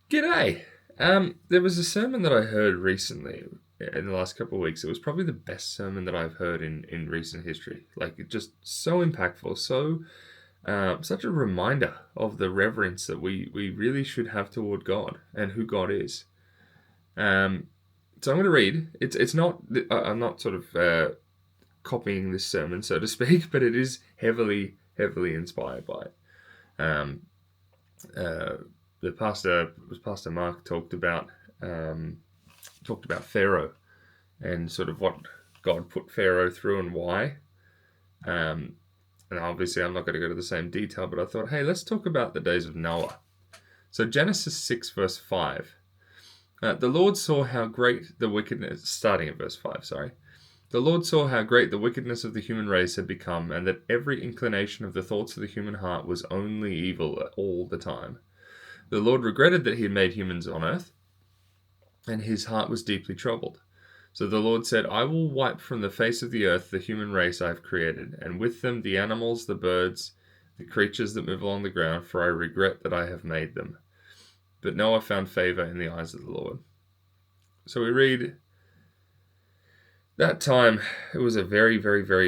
G'day. There was a sermon that I heard recently in the last couple of weeks. It was probably the best sermon that I've heard in recent history. Like, it just so impactful, such a reminder of the reverence that we really should have toward God and who God is. Um, so I'm going to read. It's not. I'm not sort of copying this sermon, so to speak, but it is heavily inspired by it. Um, uh, the Pastor Mark talked about Pharaoh and sort of what God put Pharaoh through and why. Um, and obviously, I'm not going to go to the same detail, but I thought, hey, let's talk about the days of Noah. So Genesis 6 verse 5. The Lord saw how great the wickedness, starting at verse 5, sorry. The Lord saw how great the wickedness of the human race had become, and that every inclination of the thoughts of the human heart was only evil all the time. The Lord regretted that he had made humans on earth, and his heart was deeply troubled. So the Lord said, I will wipe from the face of the earth the human race I have created, and with them the animals, the birds, the creatures that move along the ground, for I regret that I have made them. But Noah found favor in the eyes of the Lord. So we read that time, it was a very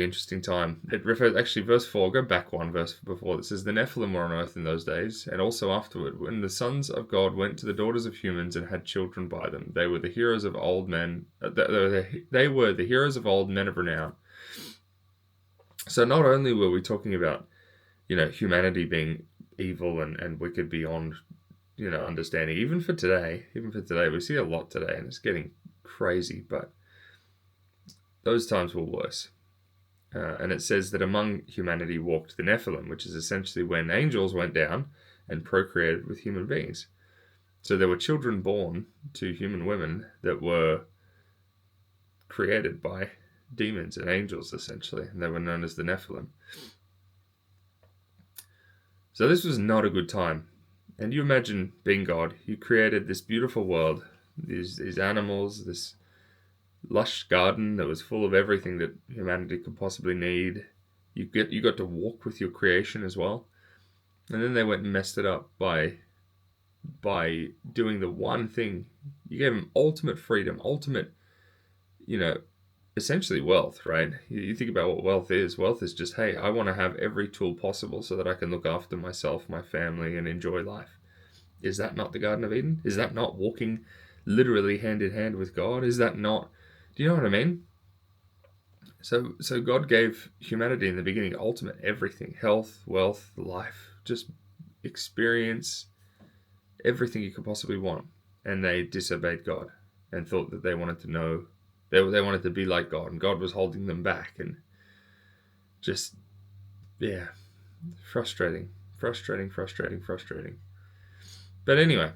interesting time. It refers, actually, verse 4, go back one verse before, it says, The Nephilim were on earth in those days, and also afterward, when the sons of God went to the daughters of humans and had children by them. They were the heroes of old men, they were the heroes of old, men of renown. So not only were we talking about, humanity being evil and wicked beyond, understanding, even for today, we see a lot today, and it's getting crazy, but those times were worse. And it says that among humanity walked the Nephilim, which is essentially when angels went down and procreated with human beings. So there were children born to human women that were created by demons and angels, essentially, and they were known as the Nephilim. So this was not a good time. And you imagine being God, you created this beautiful world, these animals, this lush garden that was full of everything that humanity could possibly need. You got to walk with your creation as well, and then they went and messed it up by doing the one thing. You gave them ultimate freedom, ultimate, essentially wealth, right? You think about what wealth is. Wealth is just, hey, I want to have every tool possible so that I can look after myself, my family, and enjoy life. Is that not the Garden of Eden? Is that not walking literally hand in hand with God? Is that not? Do you know what I mean? So God gave humanity in the beginning ultimate everything: health, wealth, life, just experience everything you could possibly want. And they disobeyed God and thought that they wanted to know, they wanted to be like God, and God was holding them back. And just, yeah, frustrating. But anyway,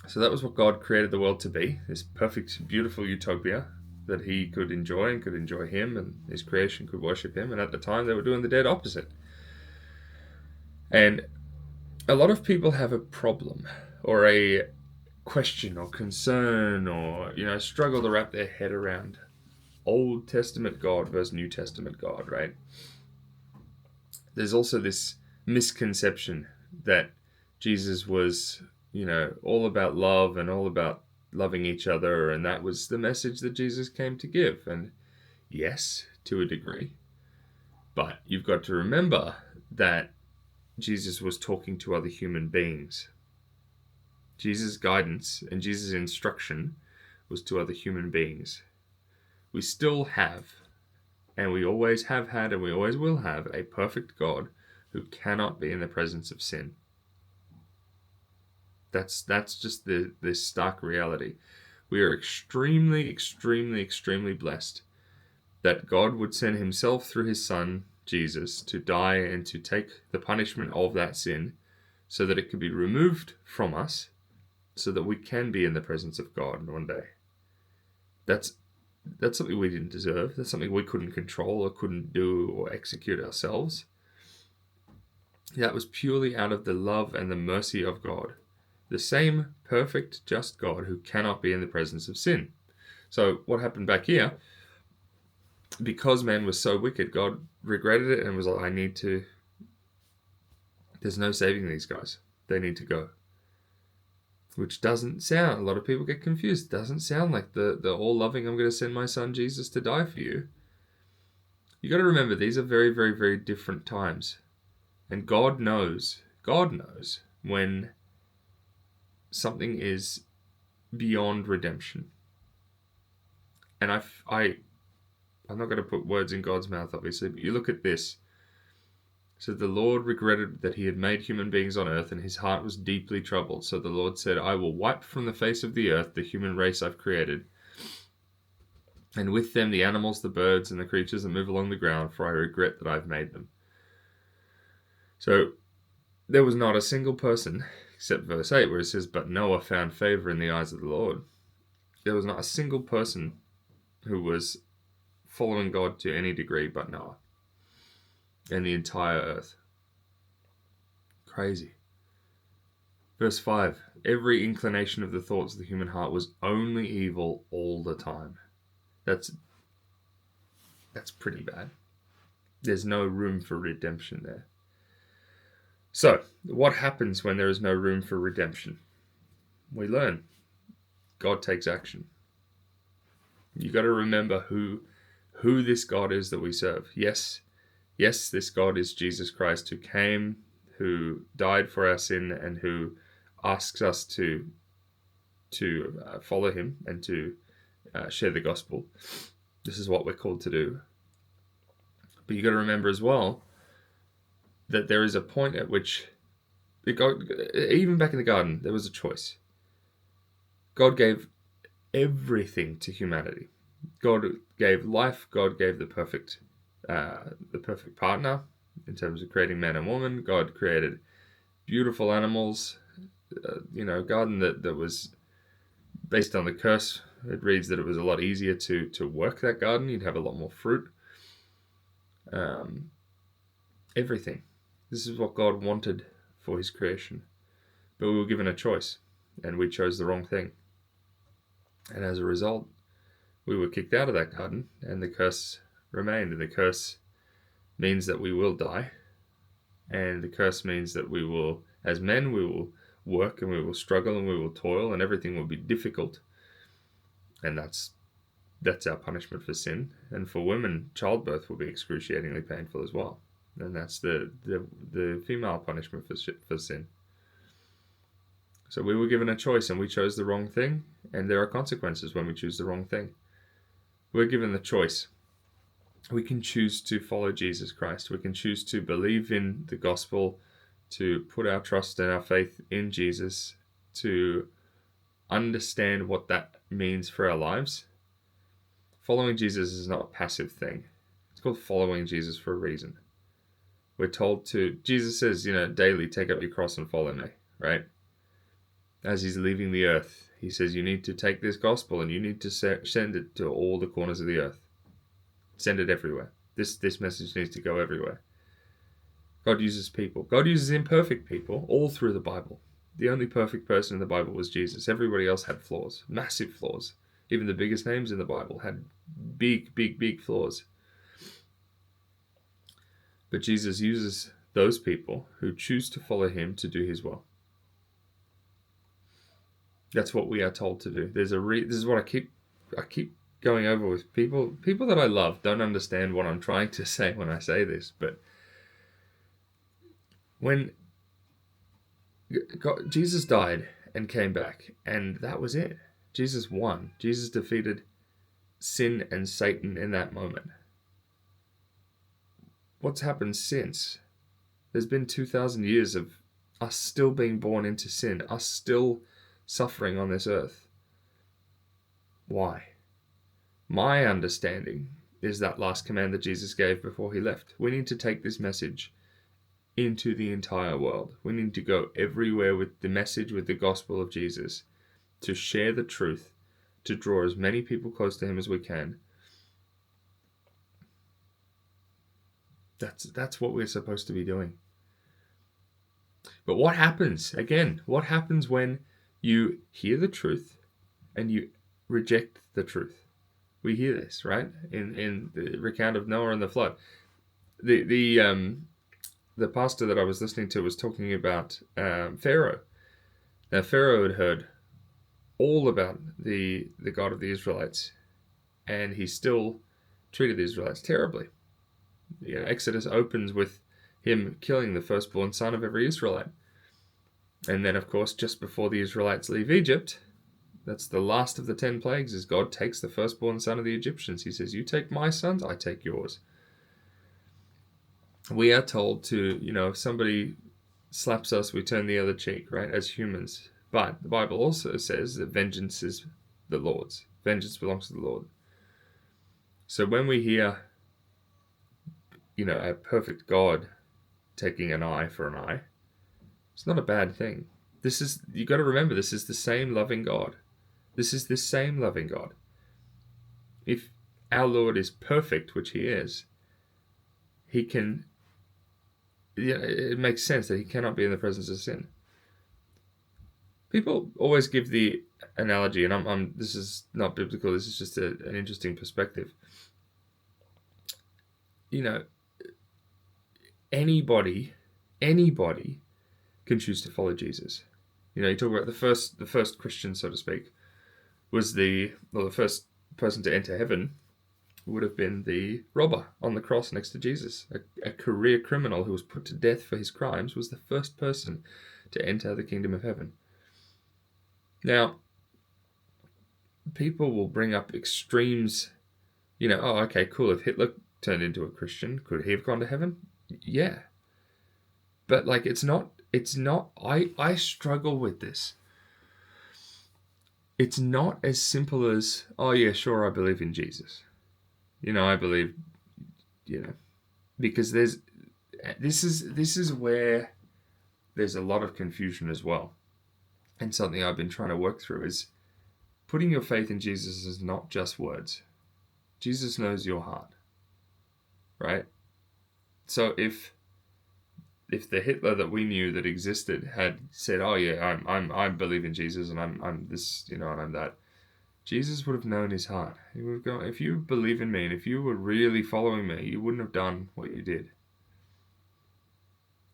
so that was what God created the world to be, this perfect, beautiful utopia that he could enjoy and could enjoy him, and his creation could worship him. And at the time, they were doing the dead opposite. And a lot of people have a problem or a question or concern or, struggle to wrap their head around Old Testament God versus New Testament God, right? There's also this misconception that Jesus was, all about love and all about loving each other, and that was the message that Jesus came to give. And yes, to a degree, but you've got to remember that Jesus was talking to other human beings. Jesus' guidance and Jesus' instruction was to other human beings. We still have, and we always have had, and we always will have, a perfect God who cannot be in the presence of sin. That's just the stark reality. We are extremely blessed that God would send himself through his son, Jesus, to die and to take the punishment of that sin so that it could be removed from us so that we can be in the presence of God one day. That's something we didn't deserve. That's something we couldn't control or couldn't do or execute ourselves. That was purely out of the love and the mercy of God. The same perfect, just God who cannot be in the presence of sin. So what happened back here, because man was so wicked, God regretted it and was like, there's no saving these guys. They need to go. which doesn't sound, a lot of people get confused, doesn't sound like the all-loving, I'm going to send my son Jesus to die for you. You got to remember, these are very, very, very different times. And God knows when something is beyond redemption. And I'm not going to put words in God's mouth, obviously, but you look at this. So the Lord regretted that he had made human beings on earth, and his heart was deeply troubled. So the Lord said, I will wipe from the face of the earth the human race I've created, and with them the animals, the birds, and the creatures that move along the ground, for I regret that I've made them. So there was not a single person, except verse 8, where it says, but Noah found favor in the eyes of the Lord. There was not a single person who was following God to any degree but Noah. And the entire earth. Crazy. Verse 5. Every inclination of the thoughts of the human heart was only evil all the time. That's pretty bad. There's no room for redemption there. So, what happens when there is no room for redemption? We learn. God takes action. You got to remember who this God is that we serve. Yes, this God is Jesus Christ, who came, who died for our sin, and who asks us to follow him and to share the gospel. This is what we're called to do. But you got to remember as well that there is a point at which even back in the garden, there was a choice. God gave everything to humanity. God gave life. God gave the perfect partner in terms of creating man and woman. God created beautiful animals. Garden that was based on the curse. It reads that it was a lot easier to work that garden. You'd have a lot more fruit. Everything. This is what God wanted for his creation. But we were given a choice, and we chose the wrong thing. And as a result, we were kicked out of that garden, and the curse remained. And the curse means that we will die. And the curse means that we will, as men, we will work and we will struggle and we will toil and everything will be difficult. And that's our punishment for sin. And for women, childbirth will be excruciatingly painful as well. And that's the female punishment for sin. So we were given a choice and we chose the wrong thing. And there are consequences when we choose the wrong thing. We're given the choice. We can choose to follow Jesus Christ. We can choose to believe in the gospel, to put our trust and our faith in Jesus, to understand what that means for our lives. Following Jesus is not a passive thing. It's called following Jesus for a reason. We're told to, Jesus says, daily take up your cross and follow me, right? As he's leaving the earth, he says, you need to take this gospel and you need to send it to all the corners of the earth. Send it everywhere. This message needs to go everywhere. God uses people. God uses imperfect people all through the Bible. The only perfect person in the Bible was Jesus. Everybody else had flaws, massive flaws. Even the biggest names in the Bible had big, big, big flaws. But Jesus uses those people who choose to follow him to do his will. That's what we are told to do. This is what I keep going over with people. People that I love don't understand what I'm trying to say when I say this, but when Jesus died and came back, and that was it. Jesus won. Jesus defeated sin and Satan in that moment. What's happened since? There's been 2,000 years of us still being born into sin, us still suffering on this earth. Why? My understanding is that last command that Jesus gave before he left. We need to take this message into the entire world. We need to go everywhere with the message, with the gospel of Jesus, to share the truth, to draw as many people close to him as we can. That's what we're supposed to be doing. But what happens? Again, what happens when you hear the truth and you reject the truth? We hear this, right? In the recount of Noah and the flood. The pastor that I was listening to was talking about Pharaoh. Now Pharaoh had heard all about the God of the Israelites, and he still treated the Israelites terribly. Exodus opens with him killing the firstborn son of every Israelite. And then, of course, just before the Israelites leave Egypt, that's the last of the 10 plagues, is God takes the firstborn son of the Egyptians. He says, you take my sons, I take yours. We are told to, if somebody slaps us, we turn the other cheek, right, as humans. But the Bible also says that vengeance is the Lord's. Vengeance belongs to the Lord. So when we hear, a perfect God taking an eye for an eye, it's not a bad thing. You got to remember, this is the same loving God. This is the same loving God. If our Lord is perfect, which he is, he can, it makes sense that he cannot be in the presence of sin. People always give the analogy, and this is not biblical, this is just an interesting perspective. Anybody can choose to follow Jesus. You talk about the first Christian, so to speak, was the first person to enter heaven would have been the robber on the cross next to Jesus. A career criminal who was put to death for his crimes was the first person to enter the kingdom of heaven. Now, people will bring up extremes, okay, cool, if Hitler turned into a Christian, could he have gone to heaven? Yeah. But it's not, I struggle with this. It's not as simple as, oh yeah, sure, I believe in Jesus. I believe, because this is where there's a lot of confusion as well. And something I've been trying to work through is putting your faith in Jesus is not just words. Jesus knows your heart, right? So if the Hitler that we knew that existed had said, "Oh yeah, I believe in Jesus and I'm this, and I'm that," Jesus would have known his heart. He would have gone, if you believe in me and if you were really following me, you wouldn't have done what you did.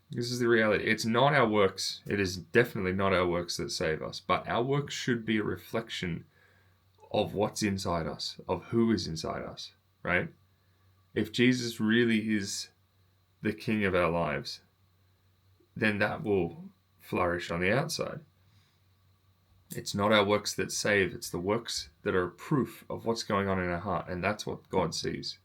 This is the reality. It's not our works. It is definitely not our works that save us, but our works should be a reflection of what's inside us, of who is inside us, right? If Jesus really is the King of our lives, then that will flourish on the outside. It's not our works that save, it's the works that are proof of what's going on in our heart, and that's what God sees.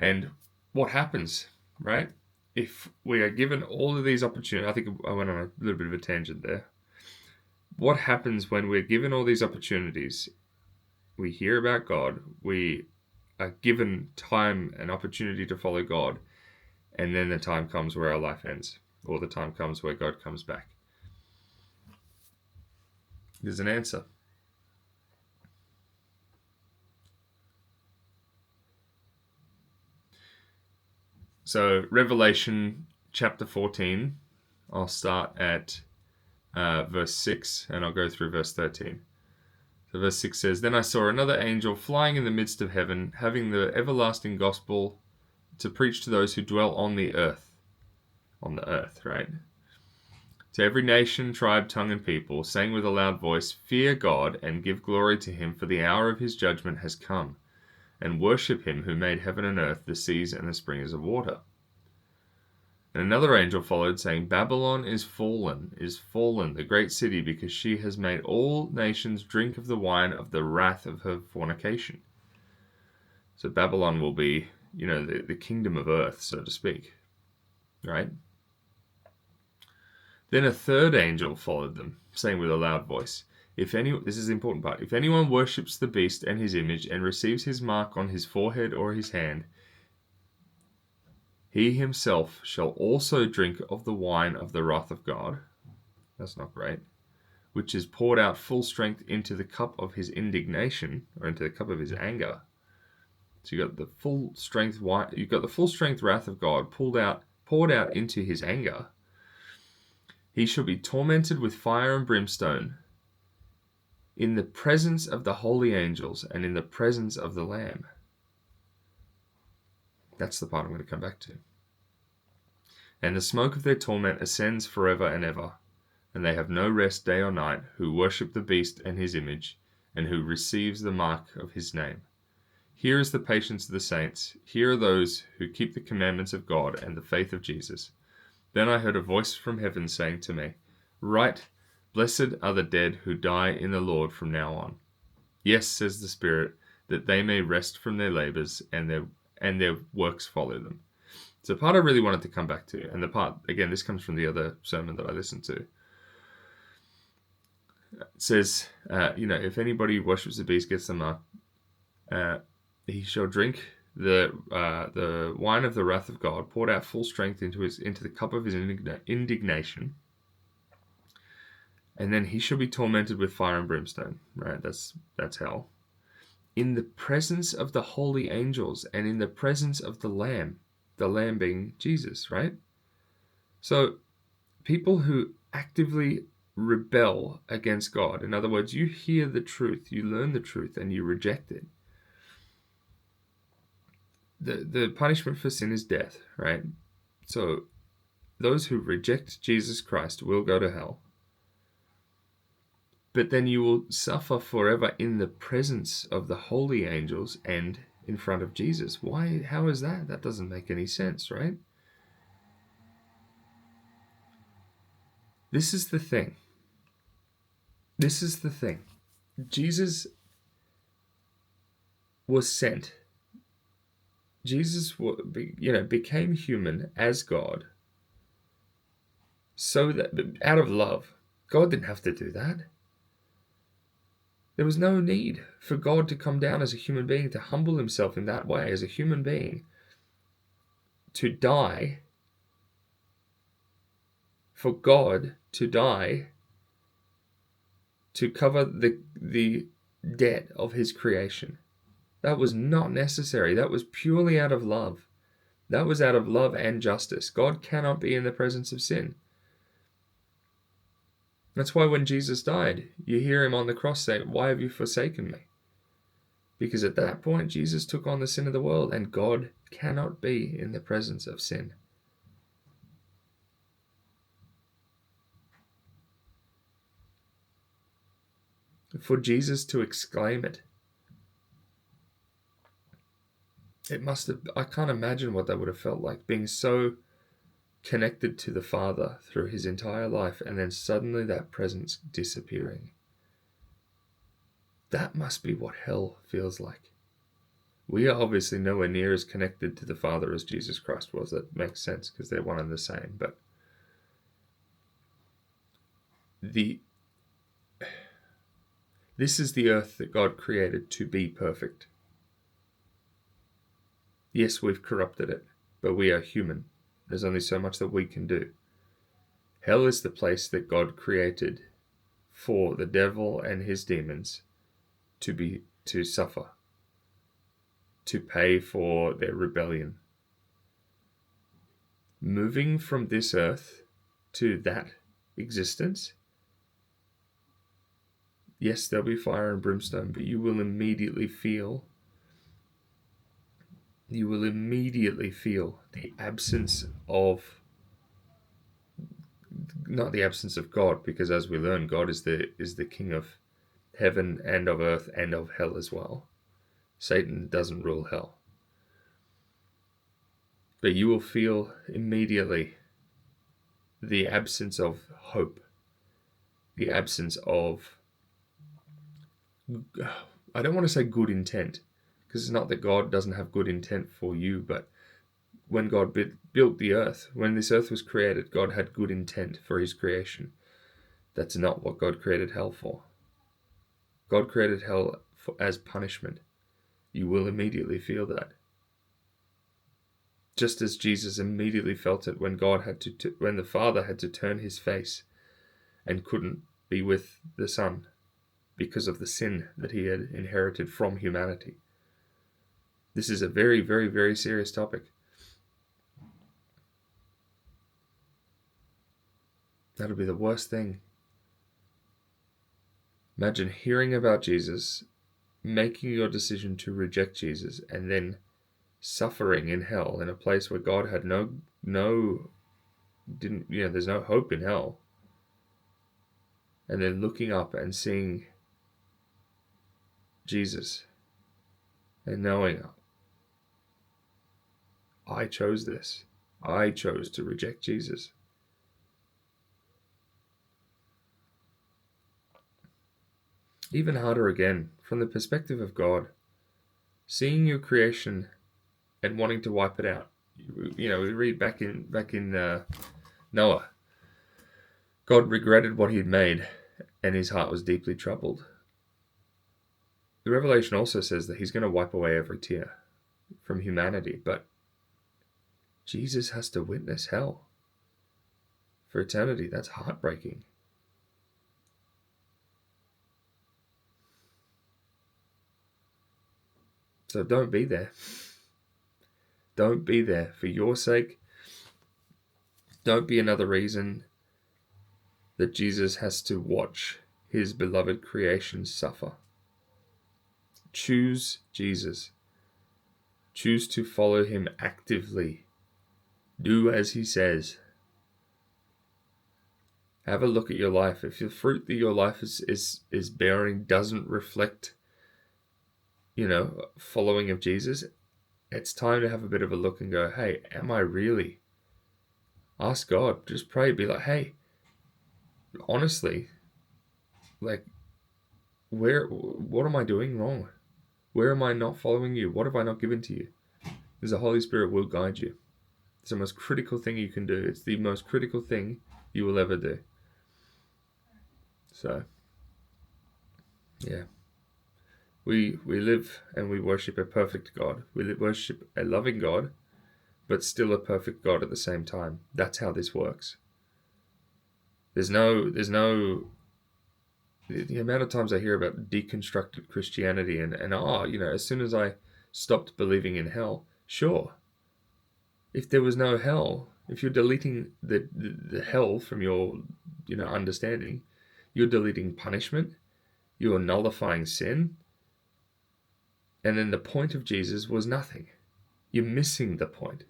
And what happens, right? If we are given all of these opportunities, I think I went on a little bit of a tangent there. What happens when we're given all these opportunities? We hear about God, we are given time and opportunity to follow God, and then the time comes where our life ends, or the time comes where God comes back. There's an answer. So Revelation chapter 14, I'll start at verse 6 and I'll go through verse 13. So verse 6 says, "Then I saw another angel flying in the midst of heaven, having the everlasting gospel to preach to those who dwell on the earth." On the earth, right? "To every nation, tribe, tongue, and people, saying with a loud voice, Fear God and give glory to him, for the hour of his judgment has come. And worship him who made heaven and earth, the seas and the springs of water." And another angel followed, saying, "Babylon is fallen, the great city, because she has made all nations drink of the wine of the wrath of her fornication." So Babylon will be, the kingdom of earth, so to speak, right? Then a third angel followed them, saying with a loud voice, this is the important part, "If anyone worships the beast and his image and receives his mark on his forehead or his hand, he himself shall also drink of the wine of the wrath of God." That's not great. "Which is poured out full strength into the cup of his indignation," or into the cup of his anger. So you got the full strength wine, you've got the full strength wrath of God poured out into his anger. "He shall be tormented with fire and brimstone in the presence of the holy angels and in the presence of the Lamb." That's the part I'm going to come back to. "And the smoke of their torment ascends forever and ever. and they have no rest day or night, who worship the beast and his image, and who receives the mark of his name. Here is the patience of the saints. Here are those who keep the commandments of God and the faith of Jesus. Then I heard a voice from heaven saying to me, Write, blessed are the dead who die in the Lord from now on. Yes, says the Spirit, that they may rest from their labors and their works follow them. So the part I really wanted to come back to, and the part, again, this comes from the other sermon that I listened to. It says, if anybody worships the beast, gets the mark, he shall drink the wine of the wrath of God, poured out full strength into the cup of his indignation, and then he shall be tormented with fire and brimstone. Right, that's hell. In the presence of the holy angels and in the presence of the Lamb being Jesus, right? So people who actively rebel against God, in other words, you hear the truth, you learn the truth, and you reject it. The punishment for sin is death, right? So those who reject Jesus Christ will go to hell. But then you will suffer forever in the presence of the holy angels and in front of Jesus. Why? How is that? That doesn't make any sense, right? This is the thing. Jesus was sent. Jesus, became human as God, so that out of love. God didn't have to do that. There was no need for God to come down as a human being, to humble himself in that way as a human being, to die, for God to die, to cover the debt of his creation. That was not necessary. That was purely out of love. That was out of love and justice. God cannot be in the presence of sin. That's why when Jesus died, you hear him on the cross say, Why have you forsaken me? Because at that point, Jesus took on the sin of the world, and God cannot be in the presence of sin. For Jesus to exclaim it, I can't imagine what that would have felt like, being so connected to the Father through his entire life, and then suddenly that presence disappearing. That must be what hell feels like. We are obviously nowhere near as connected to the Father as Jesus Christ was. That makes sense because they're one and the same. But this is the earth that God created to be perfect. Yes, we've corrupted it, but we are human. There's only so much that we can do. Hell is the place that God created for the devil and his demons to suffer, to pay for their rebellion. Moving from this earth to that existence, yes, there'll be fire and brimstone, but you will immediately feel the absence of, not the absence of God, because as we learn, God is the King of heaven and of earth and of hell as well. Satan doesn't rule hell. But you will feel immediately the absence of hope, the absence of, I don't want to say good intent, because it's not that God doesn't have good intent for you, but when God built the earth, when this earth was created, God had good intent for his creation. That's not what God created hell for. God created hell as punishment. You will immediately feel that. Just as Jesus immediately felt it when when the Father had to turn his face and couldn't be with the Son because of the sin that he had inherited from humanity. This is a very, very, very serious topic. That'll be the worst thing. Imagine hearing about Jesus, making your decision to reject Jesus, and then suffering in hell in a place where God had there's no hope in hell. and then looking up and seeing Jesus and knowing, I chose this. I chose to reject Jesus. Even harder again, from the perspective of God, seeing your creation and wanting to wipe it out. We read back in Noah. God regretted what he had made, and his heart was deeply troubled. The Revelation also says that he's going to wipe away every tear from humanity, but Jesus has to witness hell for eternity. That's heartbreaking. So don't be there. Don't be there for your sake. Don't be another reason that Jesus has to watch his beloved creation suffer. Choose Jesus. Choose to follow him actively. Do as he says. Have a look at your life. If the fruit that your life is bearing doesn't reflect, following of Jesus, it's time to have a bit of a look and go, hey, am I really? Ask God. Just pray. Be like, hey, honestly, like, what am I doing wrong? Where am I not following you? What have I not given to you? Because the Holy Spirit will guide you. It's the most critical thing you can do. It's the most critical thing you will ever do. So, yeah. We live and we worship a perfect God. We worship a loving God, but still a perfect God at the same time. That's how this works. There's no the amount of times I hear about deconstructed Christianity and as soon as I stopped believing in hell, sure. If there was no hell, if you're deleting the hell from your understanding, you're deleting punishment, you're nullifying sin, and then the point of Jesus was nothing. You're missing the point.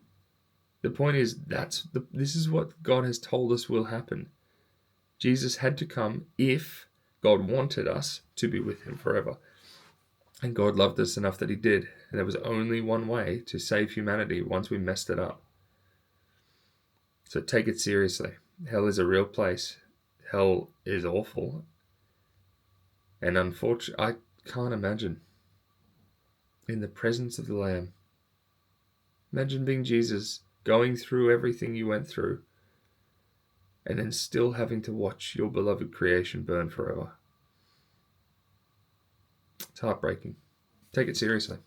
The point is this is what God has told us will happen. Jesus had to come if God wanted us to be with him forever. And God loved us enough that he did. And there was only one way to save humanity once we messed it up. So take it seriously. Hell is a real place. Hell is awful. And unfortunately, I can't imagine in the presence of the Lamb. Imagine being Jesus, going through everything you went through, and then still having to watch your beloved creation burn forever. It's heartbreaking. Take it seriously.